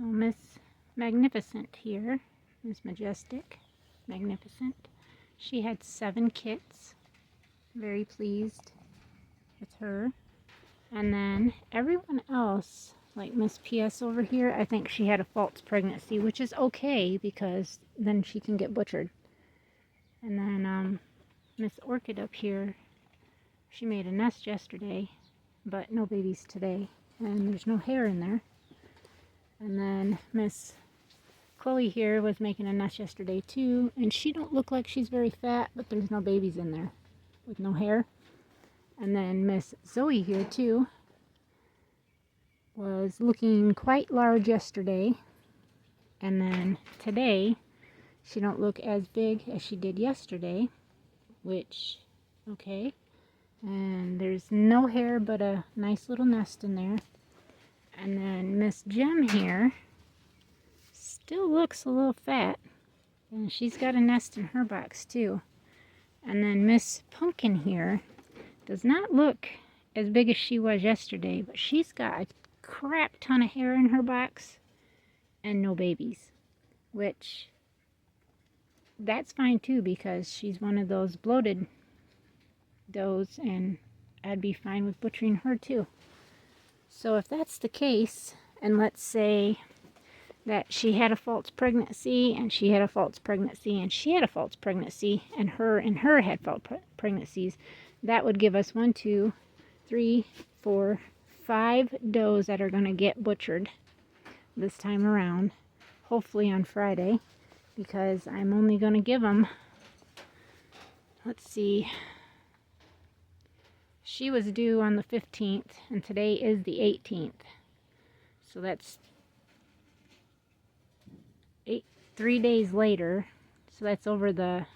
So Miss Magnificent here, Miss Majestic, Magnificent. She had 7 kits. Very pleased with her. And then everyone else, like Miss PS over here, I think she had a false pregnancy, which is okay because then she can get butchered. And then Miss Orchid up here, she made a nest yesterday, but no babies today. And there's no hair in there. And then Miss Chloe here was making a nest yesterday too, and she don't look like she's very fat, but there's no babies in there with no hair. And then Miss Zoe here too was looking quite large yesterday, and then today she don't look as big as she did yesterday, which okay. And there's no hair but a nice little nest in there. And then Miss Gem here still looks a little fat, and she's got a nest in her box too. And then Miss Pumpkin here does not look as big as she was yesterday, but she's got a crap ton of hair in her box and no babies, which that's fine too because she's one of those bloated does, and I'd be fine with butchering her too. So if that's the case, and let's say that she had a false pregnancy, and she had a false pregnancy, and she had a false pregnancy, and her had false pregnancies, that would give us 1, 2, 3, 4, 5 does that are going to get butchered this time around, hopefully on Friday, because I'm only going to give them, let's see, she was due on the 15th, and today is the 18th. So that's 3 days later. So that's over the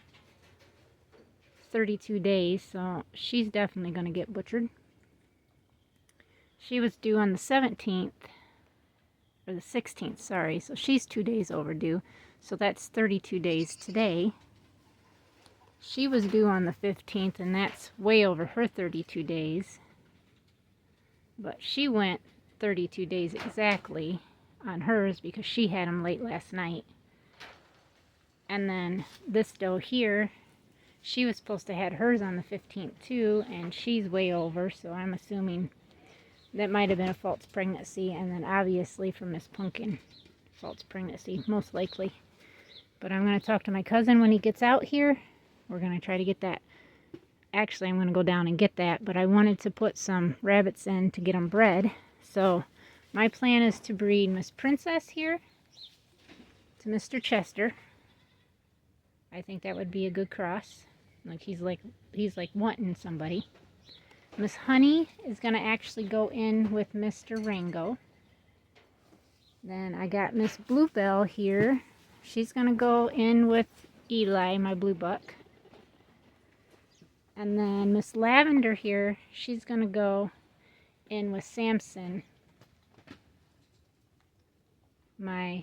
32 days. So she's definitely going to get butchered. She was due on the 17th, or the 16th, sorry. So she's 2 days overdue. So that's 32 days today. She was due on the 15th, and that's way over her 32 days. But she went 32 days exactly on hers because she had them late last night. And then this doe here, she was supposed to have hers on the 15th too, and she's way over, so I'm assuming that might have been a false pregnancy. And then obviously for Miss Pumpkin, false pregnancy, most likely. But I'm going to talk to my cousin when he gets out here. We're going to try to get that. Actually, I'm going to go down and get that, but I wanted to put some rabbits in to get them bred. So my plan is to breed Miss Princess here to Mr. Chester. I think that would be a good cross. He's like wanting somebody. Miss Honey is going to actually go in with Mr. Rango. Then I got Miss Bluebell here. She's going to go in with Eli, my blue buck. And then Miss Lavender here, she's going to go in with Samson, my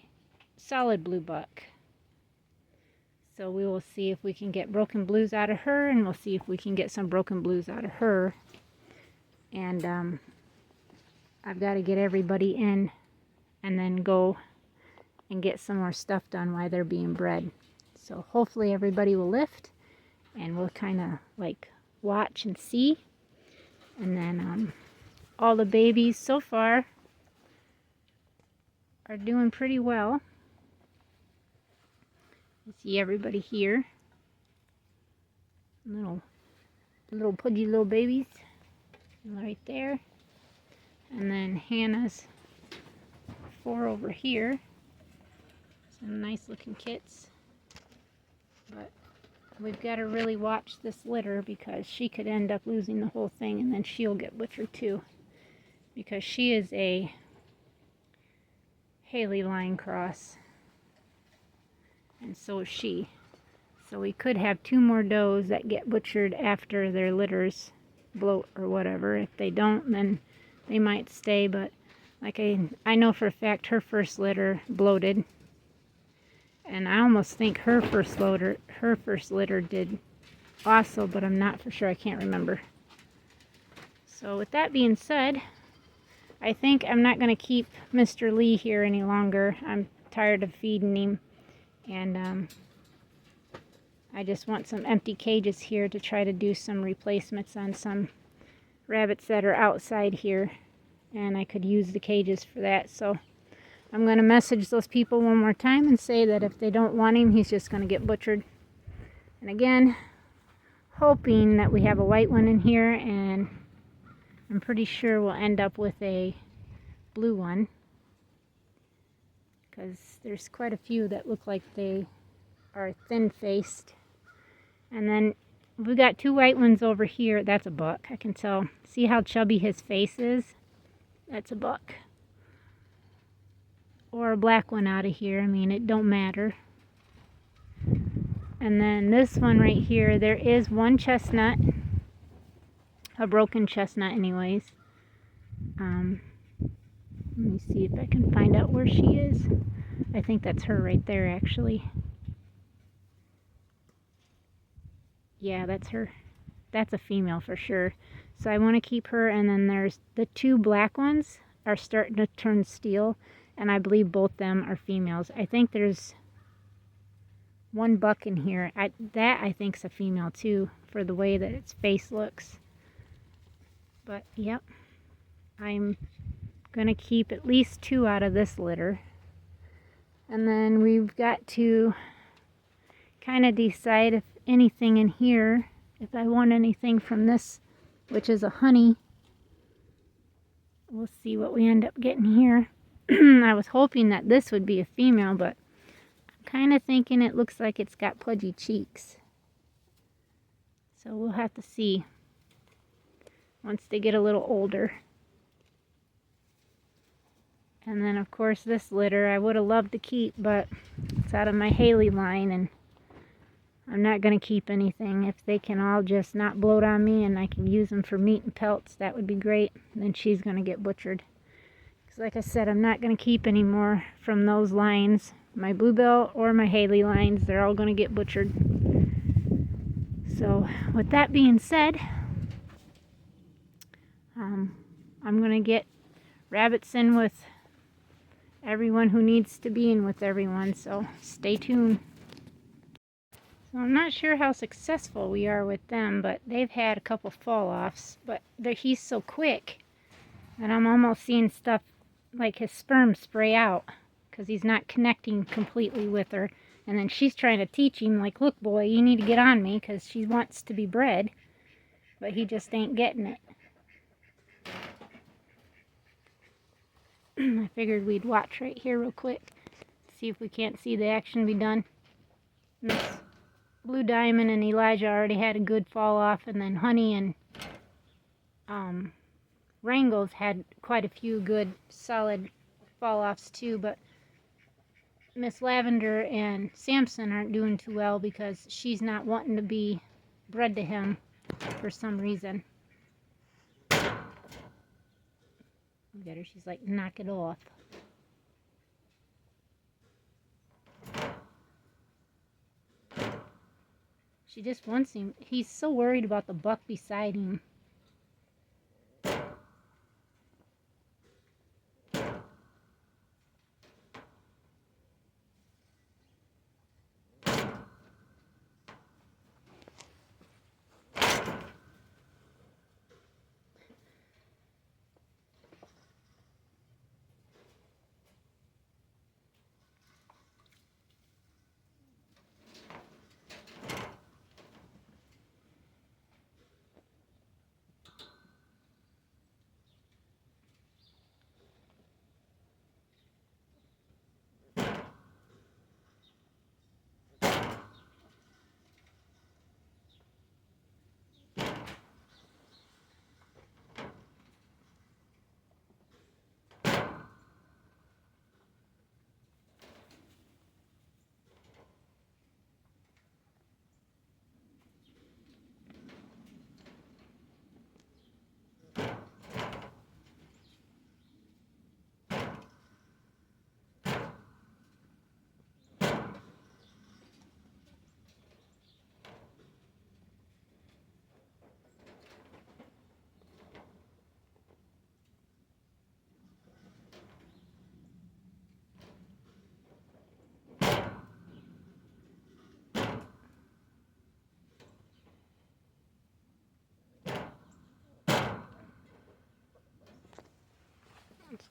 solid blue buck. So we will see if we can get broken blues out of her, and we'll see if we can get some broken blues out of her. And I've got to get everybody in and then go and get some more stuff done while they're being bred. So hopefully everybody will lift, and we'll kind of like watch and see. And then all the babies so far are doing pretty well. You see everybody here, little pudgy little babies right there. And then Hannah's 4 over here, some nice looking kits. But we've got to really watch this litter because she could end up losing the whole thing, and then she'll get butchered too, because she is a Haley line cross, and so is she. So we could have 2 more does that get butchered after their litters bloat or whatever. If they don't, then they might stay. But like I know for a fact her first litter bloated, and I almost think her first litter did also, but I'm not for sure. I can't remember. So with that being said, I think I'm not going to keep Mr. Lee here any longer. I'm tired of feeding him, and I just want some empty cages here to try to do some replacements on some rabbits that are outside here, and I could use the cages for that. So I'm going to message those people one more time and say that if they don't want him, he's just going to get butchered. And again, hoping that we have a white one in here, and I'm pretty sure we'll end up with a blue one, because there's quite a few that look like they are thin-faced. And then we got two white ones over here. That's a buck. I can tell. See how chubby his face is? That's a buck. Or a black one out of here. I mean, it don't matter. And then this one right here, there is one chestnut. A broken chestnut anyways. Let me see if I can find out where she is. I think that's her right there, actually. Yeah, that's her. That's a female for sure. So I want to keep her. And then there's the two black ones are starting to turn steel, and I believe both them are females. I think there's one buck in here. That I think's a female too, for the way that its face looks. But yep, I'm gonna keep at least two out of this litter. And then we've got to kind of decide if anything in here, if I want anything from this, which is a honey. We'll see what we end up getting here. I was hoping that this would be a female, but I'm kind of thinking it looks like it's got pudgy cheeks. So we'll have to see once they get a little older. And then of course this litter I would have loved to keep, but it's out of my Haley line, and I'm not going to keep anything. If they can all just not bloat on me and I can use them for meat and pelts, that would be great. And then she's going to get butchered. Because like I said, I'm not going to keep any more from those lines. My Bluebell or my Haley lines, they're all going to get butchered. So with that being said, I'm going to get rabbits in with everyone who needs to be in with everyone. So stay tuned. So I'm not sure how successful we are with them, but they've had a couple fall-offs. But he's so quick that I'm almost seeing stuff like his sperm spray out, because he's not connecting completely with her. And then she's trying to teach him, like, look boy, you need to get on me, because she wants to be bred. But he just ain't getting it. I figured we'd watch right here real quick, see if we can't see the action be done. Miss Blue Diamond and Elijah already had a good fall off, and then Honey and Wrangles had quite a few good solid fall offs too, but Miss Lavender and Samson aren't doing too well because she's not wanting to be bred to him for some reason. Look at her, she's like, knock it off. She just wants him. He's so worried about the buck beside him.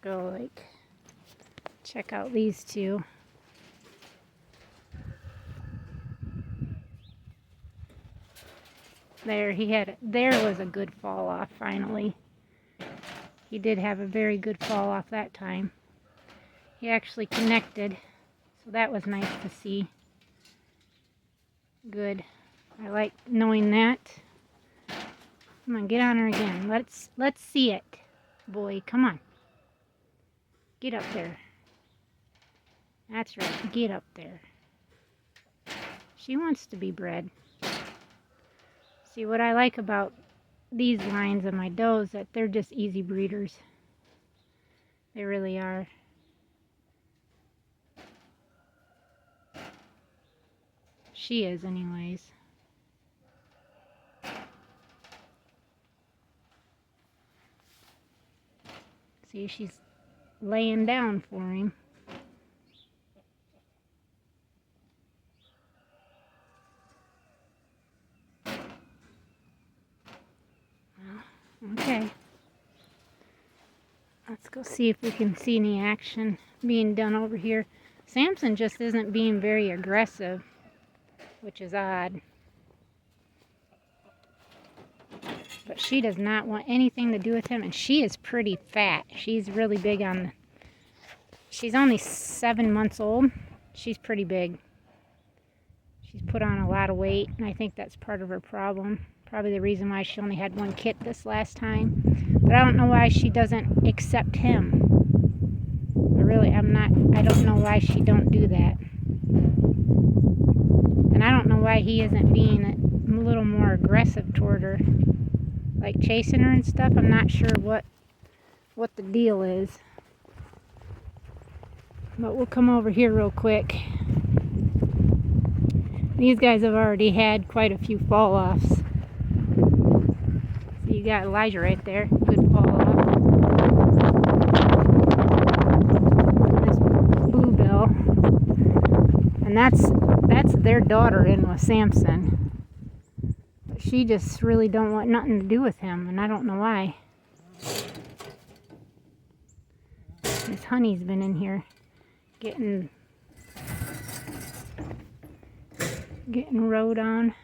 go like check out these two. There was a good fall off finally. He did have a very good fall off that time. He actually connected, so that was nice to see. Good. I like knowing that. Come on, get on her again. Let's see it. Boy, come on. Get up there. That's right, get up there. She wants to be bred. See, what I like about these lines of my does that they're just easy breeders. They really are. She is anyways. See, she's laying down for him. Okay. Let's go see if we can see any action being done over here. Samson just isn't being very aggressive, which is odd. But she does not want anything to do with him, and she is pretty fat. She's really big on... She's only 7 months old. She's pretty big. She's put on a lot of weight, and I think that's part of her problem. Probably the reason why she only had one kit this last time. But I don't know why she doesn't accept him. I don't know why she don't do that. And I don't know why he isn't being a little more aggressive toward her. Like chasing her and stuff. I'm not sure what the deal is. But we'll come over here real quick. These guys have already had quite a few fall-offs. So you got Elijah right there. Good fall-off. This bluebell. And that's their daughter in with Samson. But she just really don't want nothing to do with him, and I don't know why. This honey's been in here getting rode on.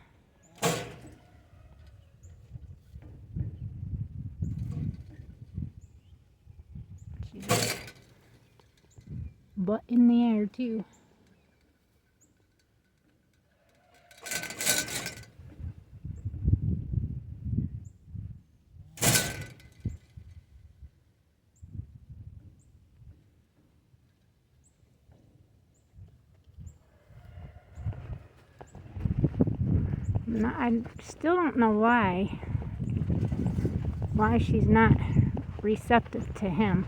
She's butt in the air too. I still don't know why she's not receptive to him.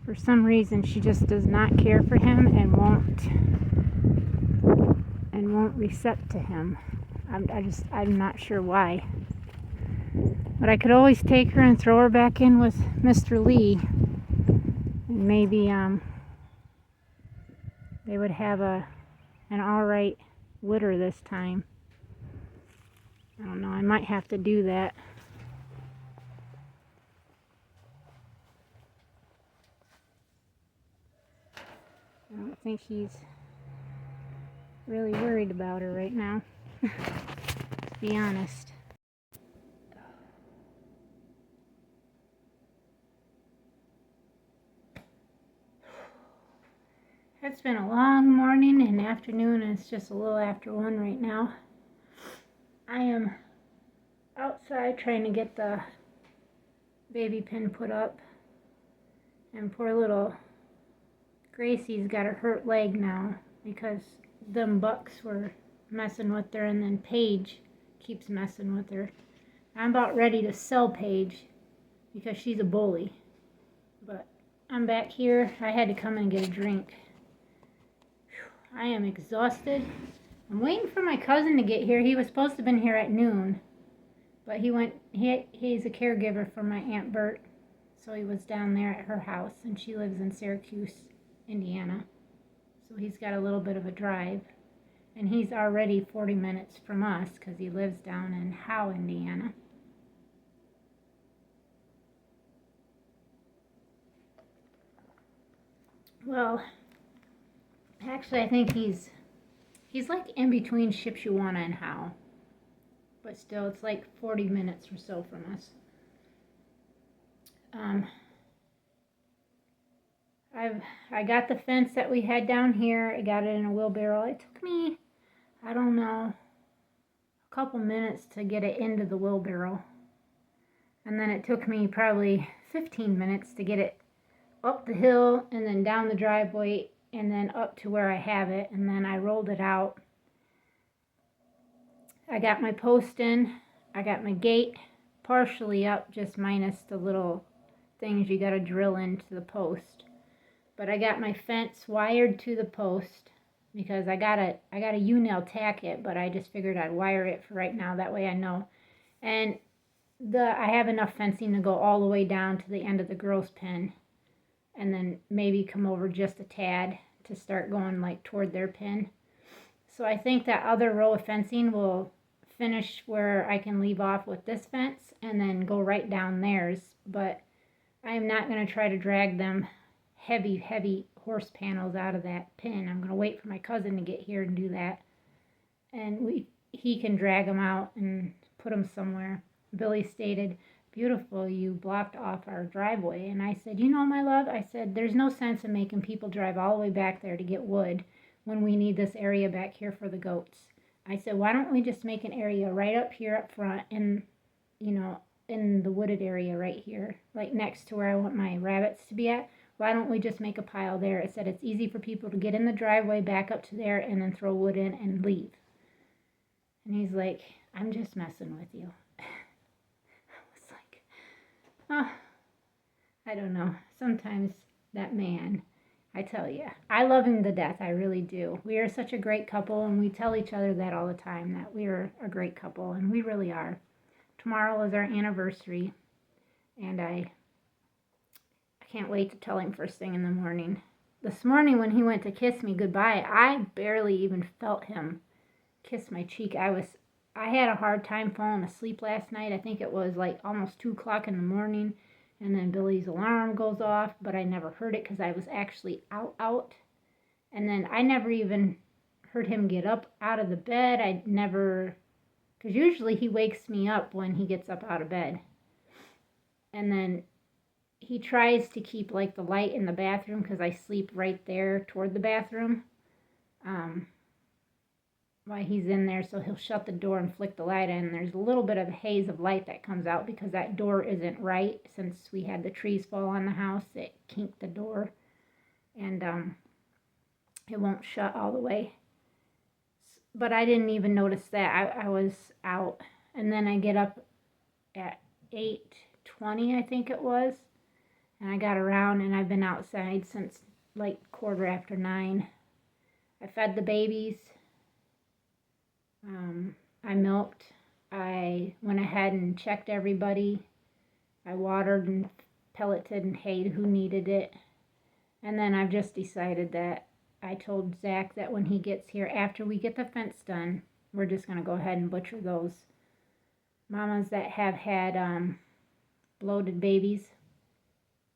For some reason, she just does not care for him and won't recept to him. I'm not sure why. But I could always take her and throw her back in with Mr. Lee, and maybe they would have an alright litter this time. I don't know, I might have to do that. I don't think he's really worried about her right now, to be honest. It's been a long morning and afternoon, and it's just a little after 1 right now. I am outside trying to get the baby pen put up, and poor little Gracie's got a hurt leg now because them bucks were messing with her, and then Paige keeps messing with her. I'm about ready to sell Paige because she's a bully, but I'm back here. I had to come and get a drink. I am exhausted. I'm waiting for my cousin to get here. He was supposed to have been here at noon, but he's a caregiver for my Aunt Bert, so he was down there at her house, and she lives in Syracuse, Indiana, so he's got a little bit of a drive, and he's already 40 minutes from us because he lives down in Howe, Indiana. Well, actually, I think he's like in between Shipshewana and Howe. But still, it's like 40 minutes or so from us. I got the fence that we had down here. I got it in a wheelbarrow. It took me, I don't know, a couple minutes to get it into the wheelbarrow. And then it took me probably 15 minutes to get it up the hill and then down the driveway and then up to where I have it. And then I rolled it out. I got my post in. I got my gate partially up, just minus the little things you got to drill into the post. But I got my fence wired to the post because I got a U-nail tack it, but I just figured I'd wire it for right now. That way I know. And I have enough fencing to go all the way down to the end of the girls' pen, and then maybe come over just a tad to start going like toward their pen. So I think that other row of fencing will finish where I can leave off with this fence and then go right down theirs. But I'm not going to try to drag them heavy horse panels out of that pin. I'm going to wait for my cousin to get here and do that. And he can drag them out and put them somewhere. Billy stated, "Beautiful, you blocked off our driveway." And I said, "You know, my love," I said, "there's no sense in making people drive all the way back there to get wood when we need this area back here for the goats." I said, "Why don't we just make an area right up here up front and, in the wooded area right here, like next to where I want my rabbits to be at. Why don't we just make a pile there?" It said it's easy for people to get in the driveway, back up to there, and then throw wood in and leave. And he's like, "I'm just messing with you." I was like, oh, I don't know. Sometimes that man, I tell you, I love him to death. I really do. We are such a great couple, and we tell each other that all the time, that we are a great couple, and we really are. Tomorrow is our anniversary, and I can't wait to tell him first thing in the morning. This morning when he went to kiss me goodbye, I barely even felt him kiss my cheek. I had a hard time falling asleep last night. I think it was like almost 2 o'clock in the morning, and then Billy's alarm goes off, but I never heard it because I was actually out. And then I never even heard him get up out of the bed. I never, because usually he wakes me up when he gets up out of bed. And then he tries to keep like the light in the bathroom because I sleep right there toward the bathroom while he's in there, so he'll shut the door and flick the light in. There's a little bit of a haze of light that comes out because that door isn't right. Since we had the trees fall on the house, it kinked the door, and it won't shut all the way. But I didn't even notice that. I was out, and then I get up at 8:20, I think it was, and I got around, and I've been outside since like 9:15. I fed the babies. I milked. I went ahead and checked everybody. I watered and pelleted and hayed who needed it. And then I've just decided that I told Zach that when he gets here, after we get the fence done, we're just going to go ahead and butcher those mamas that have had bloated babies.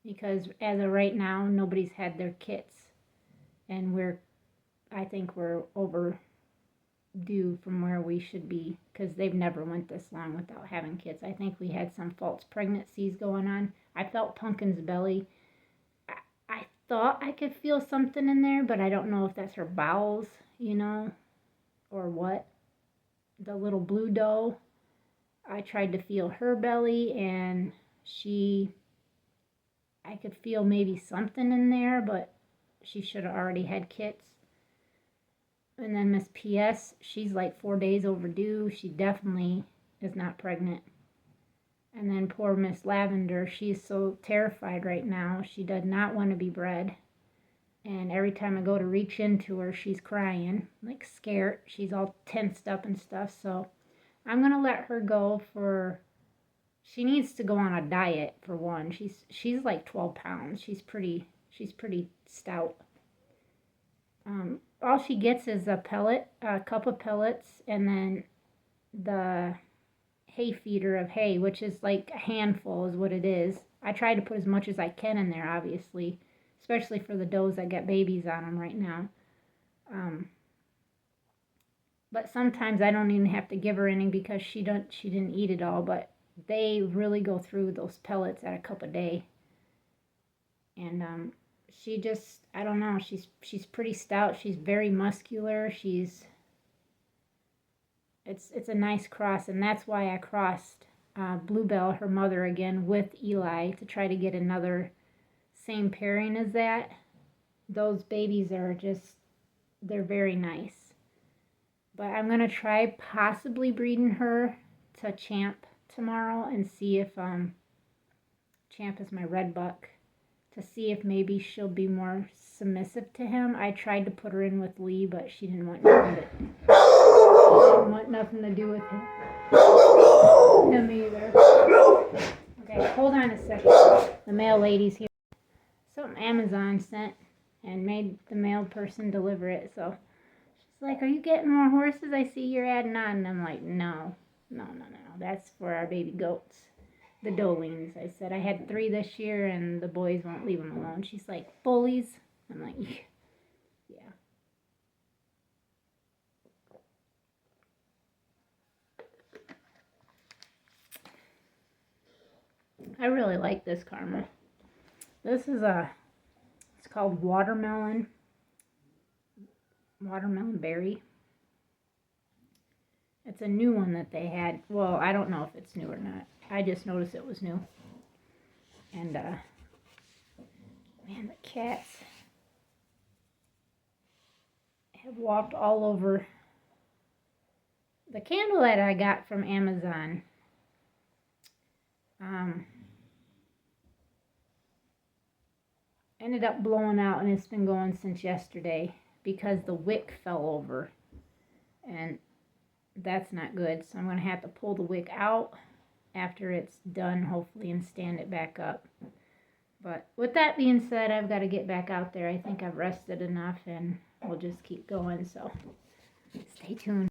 Because as of right now, nobody's had their kits. And I think we're overdue from where we should be, because they've never went this long without having kids. I think we had some false pregnancies going on. I felt Pumpkin's belly. I thought I could feel something in there, but I don't know if that's her bowels, or what. The little blue doe, I tried to feel her belly, and I could feel maybe something in there, but she should have already had kits. And then Miss P.S., she's like 4 days overdue. She definitely is not pregnant. And then poor Miss Lavender, she's so terrified right now. She does not want to be bred. And every time I go to reach into her, she's crying, like scared. She's all tensed up and stuff. So I'm going to let her go she needs to go on a diet for one. She's like 12 pounds. She's pretty stout. All she gets is a cup of pellets, and then the hay feeder of hay, which is like a handful is what it is. I try to put as much as I can in there, obviously, especially for the does that got babies on them right now. But sometimes I don't even have to give her any because she didn't eat it all, but they really go through those pellets at a cup a day. And she just, I don't know, she's pretty stout. She's very muscular. It's a nice cross, and that's why I crossed Bluebell, her mother, again with Eli to try to get another same pairing as that. Those babies are just, they're very nice. But I'm going to try possibly breeding her to Champ tomorrow and see if, Champ is my red buck, to see if maybe she'll be more submissive to him. I tried to put her in with Lee, but she didn't want nothing to do with him either. Okay, hold on a second. The mail lady's here. Something Amazon sent and made the mail person deliver it, so like, are you getting more horses? I see you're adding on. And I'm like, no. That's for our baby goats, the Dolines. I said I had 3 this year, and the boys won't leave them alone. She's like, bullies? I'm like, yeah. I really like this caramel. This is it's called watermelon berry. It's a new one that they had. Well, I don't know if it's new or not. I just noticed it was new. And man, the cats have walked all over the candle that I got from Amazon. Ended up blowing out, and it's been going since yesterday because the wick fell over, and that's not good. So I'm going to have to pull the wick out after it's done, hopefully, and stand it back up. But with that being said, I've got to get back out there. I think I've rested enough, and we'll just keep going, so stay tuned.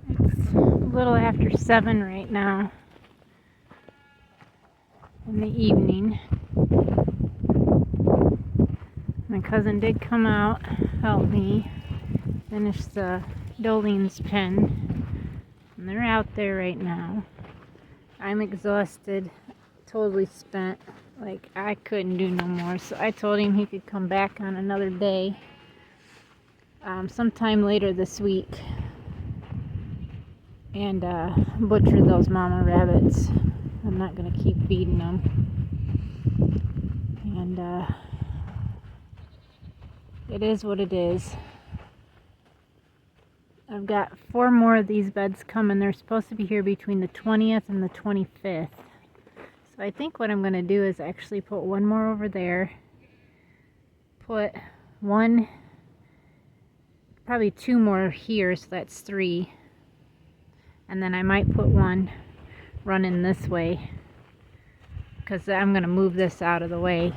It's a little after 7 right now in the evening. My cousin did come out, help me finish the Dolene's pen, and they're out there right now. I'm exhausted, totally spent, like I couldn't do no more, so I told him he could come back on another day, sometime later this week, and butcher those mama rabbits. I'm not going to keep feeding them. And it is what it is. I've got 4 more of these beds coming. They're supposed to be here between the 20th and the 25th. So I think what I'm going to do is actually put 1 more over there. Put 1, probably 2 more here, so that's 3. And then I might put 1 running this way, because I'm going to move this out of the way.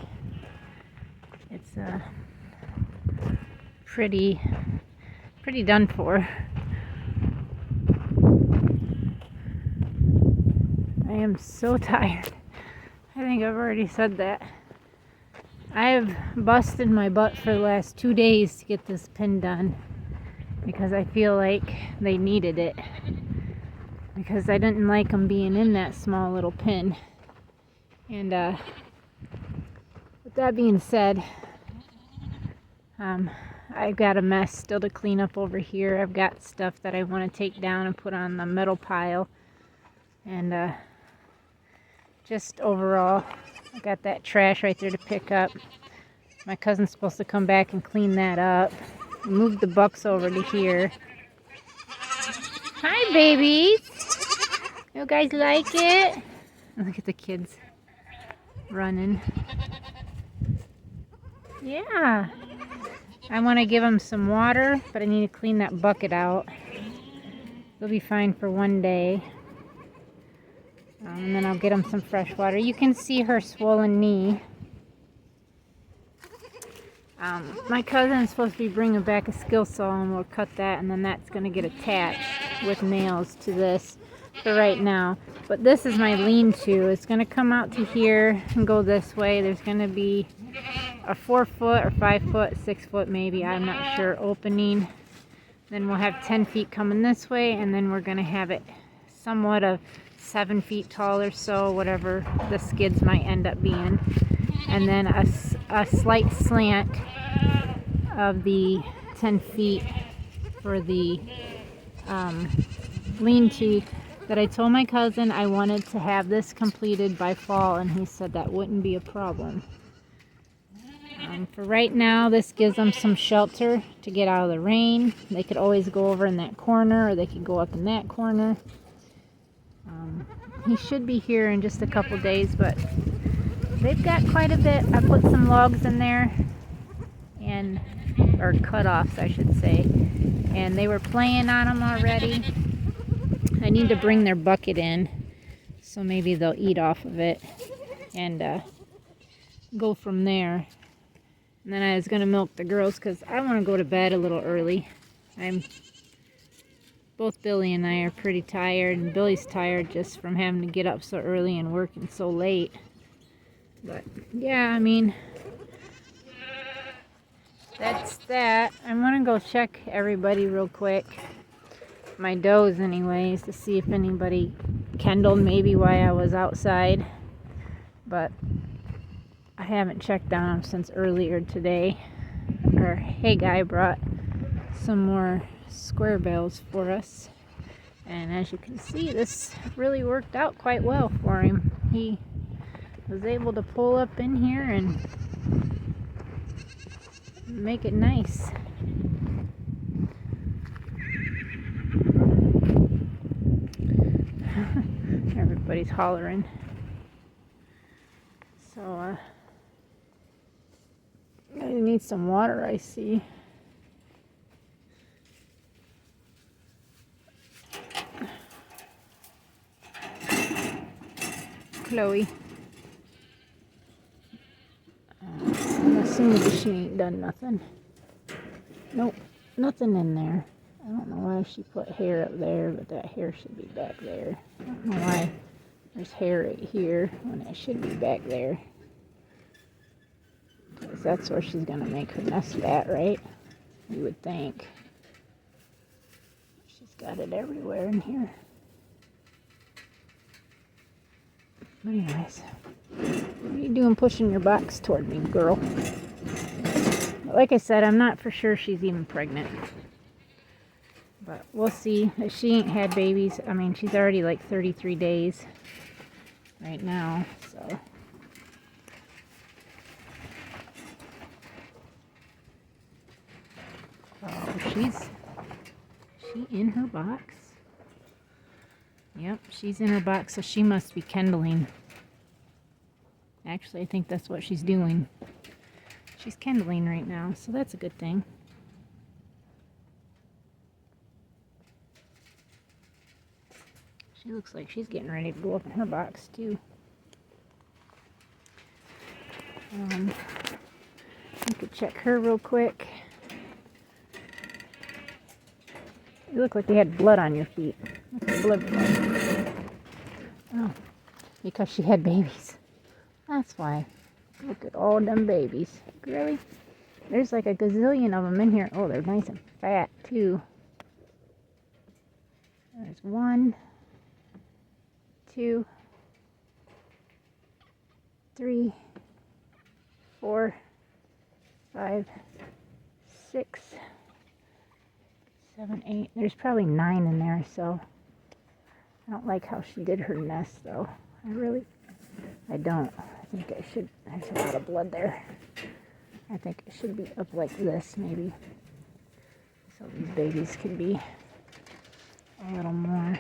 It's pretty done for. I am so tired. I think I've already said that. I have busted my butt for the last 2 days to get this pin done, because I feel like they needed it, because I didn't like them being in that small little pin. And with that being said, I've got a mess still to clean up over here. I've got stuff that I want to take down and put on the metal pile, and just overall, I got that trash right there to pick up. My cousin's supposed to come back and clean that up. Move the bucks over to here. Hi, babies. You guys like it? Look at the kids running. Yeah. I want to give them some water, but I need to clean that bucket out. They'll be fine for 1 day. And then I'll get them some fresh water. You can see her swollen knee. My cousin's supposed to be bringing back a skill saw, and we'll cut that, and then that's going to get attached with nails to this for right now. But this is my lean-to. It's going to come out to here and go this way. There's going to be a 4 foot or 5 foot, 6 foot maybe, I'm not sure, opening. Then we'll have 10 feet coming this way, and then we're going to have it somewhat of 7 feet tall or so, whatever the skids might end up being. And then a slight slant of the 10 feet for the lean-to that I told my cousin I wanted to have this completed by fall, and he said that wouldn't be a problem. For right now, this gives them some shelter to get out of the rain. They could always go over in that corner, or they could go up in that corner. He should be here in just a couple days, but they've got quite a bit. I put some logs in there, or cut-offs I should say, and they were playing on them already. I need to bring their bucket in, so maybe they'll eat off of it and go from there. And then I was going to milk the girls because I want to go to bed a little early. Both Billy and I are pretty tired, and Billy's tired just from having to get up so early and working so late. But yeah, I mean, that's that. I'm going to go check everybody real quick. My does anyways, to see if anybody kindled maybe while I was outside. But I haven't checked on them since earlier today. Our hay guy brought some more square bales for us, and as you can see, this really worked out quite well for him. He was able to pull up in here and make it nice. Everybody's hollering. So I need some water, I see. Chloe. I'm assuming she ain't done nothing. Nope, nothing in there. I don't know why she put hair up there, but that hair should be back there. I don't know why there's hair right here when it should be back there. Because that's where she's going to make her nest at, right? You would think. She's got it everywhere in here. But anyways, what are you doing pushing your box toward me, girl? Like I said, I'm not for sure she's even pregnant. But we'll see. If she ain't had babies, I mean, she's already like 33 days right now, so. Oh, she in her box? Yep, she's in her box, so she must be kindling. Actually, I think that's what she's doing. She's kindling right now, so that's a good thing. She looks like she's getting ready to go up in her box, too. I could check her real quick. You look like you had blood on your feet. Blood. Oh, because she had babies. That's why. Look at all them babies. Really? There's like a gazillion of them in here. Oh, they're nice and fat, too. There's 1, 2, 3, 4, 5, 6, 7, 8. There's probably 9 in there, so I don't like how she did her nest, though. I don't. I think I should. There's a lot of blood there. I think it should be up like this, maybe, so these babies can be a little more.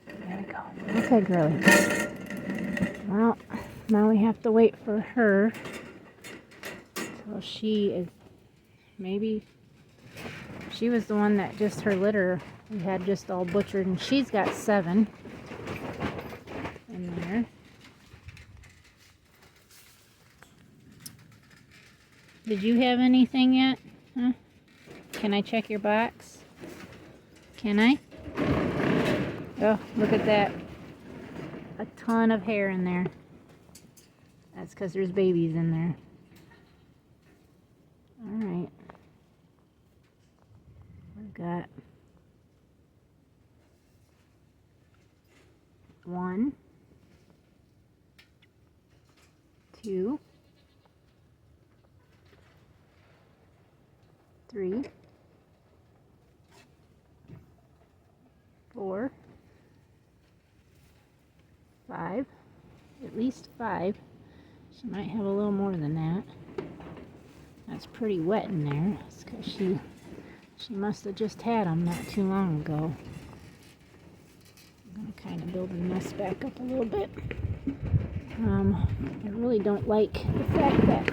There we go. Okay, girly. Well, now we have to wait for her till she is, maybe she was the one that just her litter we had just all butchered, and she's got 7 in there. Did you have anything yet? Huh? Can I check your box? Can I? Oh, look at that. A ton of hair in there. That's because there's babies in there. Alright. We've got 1, 2, 3, 4, 5, at least 5. She might have a little more than that. That's pretty wet in there. It's because she must have just had them not too long ago. I'm going to kind of build the nest back up a little bit. I really don't like the fact that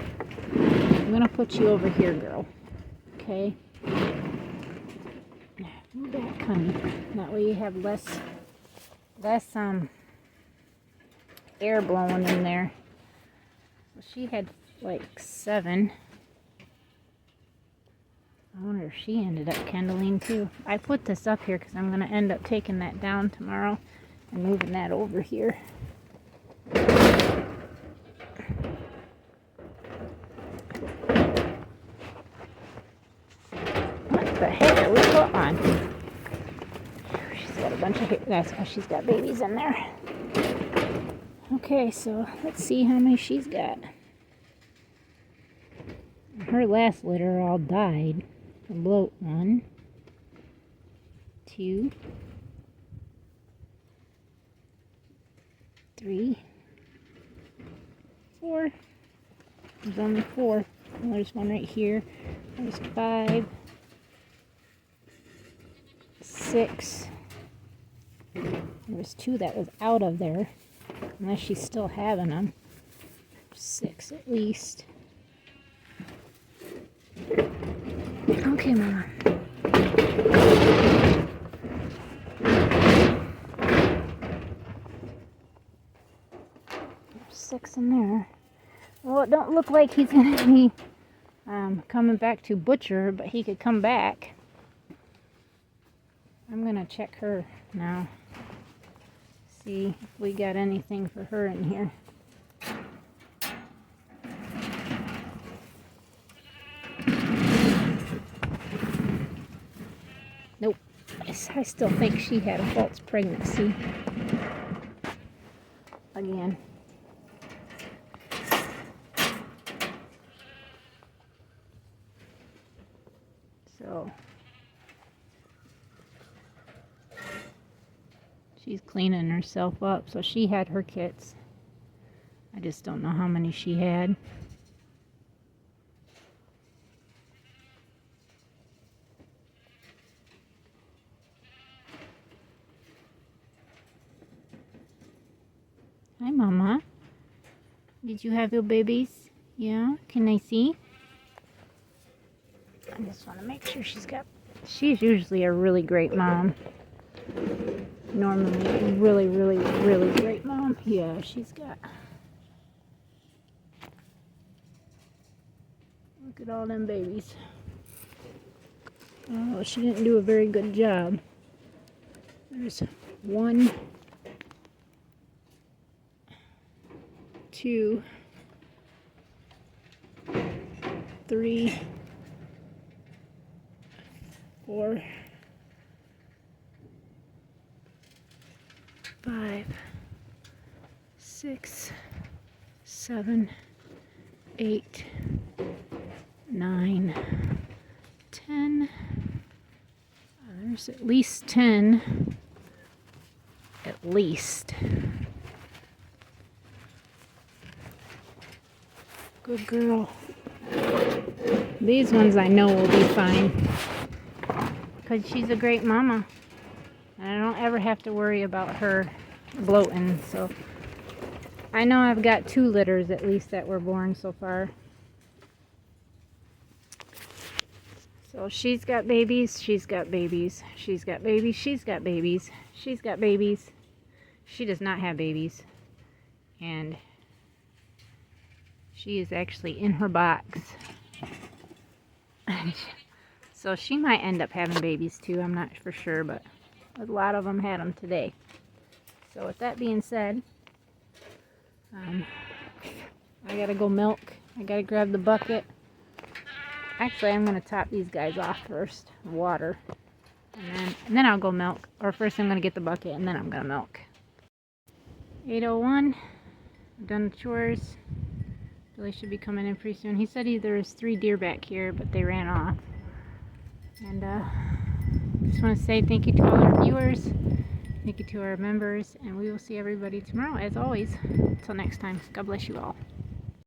I'm going to put you over here, girl. Okay? Move back, honey. That way you have less air blowing in there. So she had like 7. I wonder if she ended up kindling too. I put this up here because I'm going to end up taking that down tomorrow and moving that over here. What the heck? What's going on? She's got a bunch of hair. That's why she's got babies in there. Okay, so let's see how many she's got. Her last litter all died from bloat. 1, 2, 3, 4. There's only 4. And there's one right here. There's 5, 6. There was 2 that was out of there. Unless she's still having them. 6 at least. Okay, Mama. 6 in there. Well, it don't look like he's going to be coming back to butcher, but he could come back. I'm going to check her now. See if we got anything for her in here. Nope. I still think she had a false pregnancy. Again. So she's cleaning herself up. So she had her kits. I just don't know how many she had. Hi, Mama. Did you have your babies? Yeah? Can I see? I just want to make sure she's usually a really great mom. Normally a really, really, really great mom. Yeah, she's got... Look at all them babies. Oh, she didn't do a very good job. There's 1, 2, 3, 4, 5, 6, 7, 8, 9, 10. There's at least 10. At least. Good girl. These ones I know will be fine. Because she's a great mama. And I don't ever have to worry about her bloating. So I know I've got 2 litters at least that were born so far. So she's got babies, she's got babies, she's got babies, she's got babies, she's got babies. She does not have babies. And she is actually in her box. So she might end up having babies too. I'm not for sure, but a lot of them had them today. So with that being said, I gotta go milk. I gotta grab the bucket. Actually, I'm gonna top these guys off first, water, and then I'll go milk. Or first, I'm gonna get the bucket, and then I'm gonna milk. 8:01. I've done the chores. Billy should be coming in pretty soon. He said there was 3 deer back here, but they ran off. And just want to say thank you to all our viewers. Thank you to our members, and we will see everybody tomorrow, as always. Until next time, God bless you all.